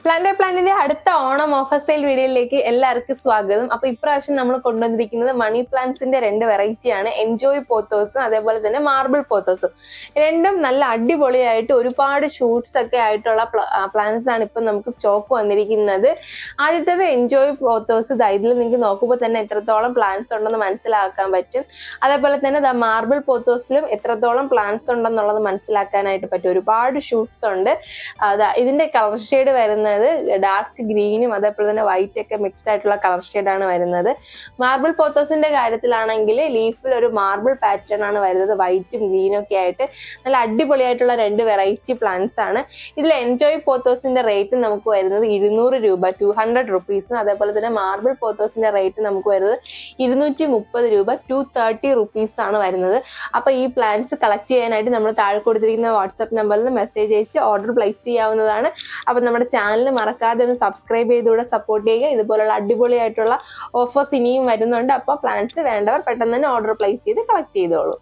പ്ലാന്റിന്റെ അടുത്ത Onam offer sale വീഡിയോയിലേക്ക് എല്ലാവർക്കും സ്വാഗതം. അപ്പൊ ഇപ്രാവശ്യം നമ്മൾ കൊണ്ടുവന്നിരിക്കുന്നത് മണി പ്ലാന്റ്സിന്റെ രണ്ട് വെറൈറ്റി ആണ്. എൻജോയ് പോത്തോസും അതേപോലെ തന്നെ മാർബിൾ പോത്തോസും. രണ്ടും നല്ല അടിപൊളിയായിട്ട് ഒരുപാട് ഷൂട്ട്സ് ഒക്കെ ആയിട്ടുള്ള പ്ലാന്റ്സ് ആണ് ഇപ്പൊ നമുക്ക് സ്റ്റോക്ക് വന്നിരിക്കുന്നത്. ആദ്യത്തേത് എൻജോയ് പോത്തോസ്. ഇതിൽ നിങ്ങൾക്ക് നോക്കുമ്പോൾ തന്നെ എത്രത്തോളം പ്ലാന്റ്സ് ഉണ്ടെന്ന് മനസ്സിലാക്കാൻ പറ്റും. അതേപോലെ തന്നെ മാർബിൾ പോത്തോസിലും എത്രത്തോളം പ്ലാന്റ്സ് ഉണ്ടെന്നുള്ളത് മനസ്സിലാക്കാനായിട്ട് പറ്റും. ഒരുപാട് ഷൂട്ട്സ് ഉണ്ട്. ഇതിന്റെ കളർ ഷെയ്ഡ് വരുന്നത് ഡാർക്ക് ഗ്രീനും അതേപോലെ തന്നെ വൈറ്റ് ഒക്കെ മിക്സ്ഡ് ആയിട്ടുള്ള കളർ ഷെയ്ഡാണ് വരുന്നത്. മാർബിൾ പോത്തോസിന്റെ കാര്യത്തിലാണെങ്കിൽ ലീഫിൽ ഒരു മാർബിൾ പാറ്റേൺ ആണ് വരുന്നത്, വൈറ്റും ഗ്രീനും ഒക്കെ ആയിട്ട്. നല്ല അടിപൊളിയായിട്ടുള്ള രണ്ട് വെറൈറ്റി പ്ലാന്റ്സ് ആണ്. ഇതിൽ എൻജോയ് പോത്തോസിന്റെ റേറ്റ് നമുക്ക് വരുന്നത് 200 രൂപ, 200 റുപ്പീസും. അതേപോലെ തന്നെ മാർബിൾ പോത്തോസിന്റെ റേറ്റ് നമുക്ക് വരുന്നത് 230 രൂപ, 230 റുപ്പീസ് ആണ് വരുന്നത്. അപ്പൊ ഈ പ്ലാന്റ്സ് കളക്ട് ചെയ്യാനായിട്ട് നമ്മൾ താഴെ കൊടുത്തിരിക്കുന്ന വാട്സ്ആപ്പ് നമ്പറിൽ മെസ്സേജ് അയച്ച് ഓർഡർ പ്ലേസ് ചെയ്യാവുന്നതാണ്. അപ്പൊ നമ്മുടെ ചാനൽ മറക്കാതെ ഒന്ന് സബ്സ്ക്രൈബ് ചെയ്തുകൂടെ സപ്പോർട്ട് ചെയ്യുക. ഇതുപോലുള്ള അടിപൊളിയായിട്ടുള്ള ഓഫേഴ്സ് ഇനിയും വരുന്നുണ്ട്. അപ്പോൾ പ്ലാൻസ് വേണ്ടവർ പെട്ടെന്ന് തന്നെ ഓർഡർ പ്ലേസ് ചെയ്ത് കളക്ട് ചെയ്തോളൂ.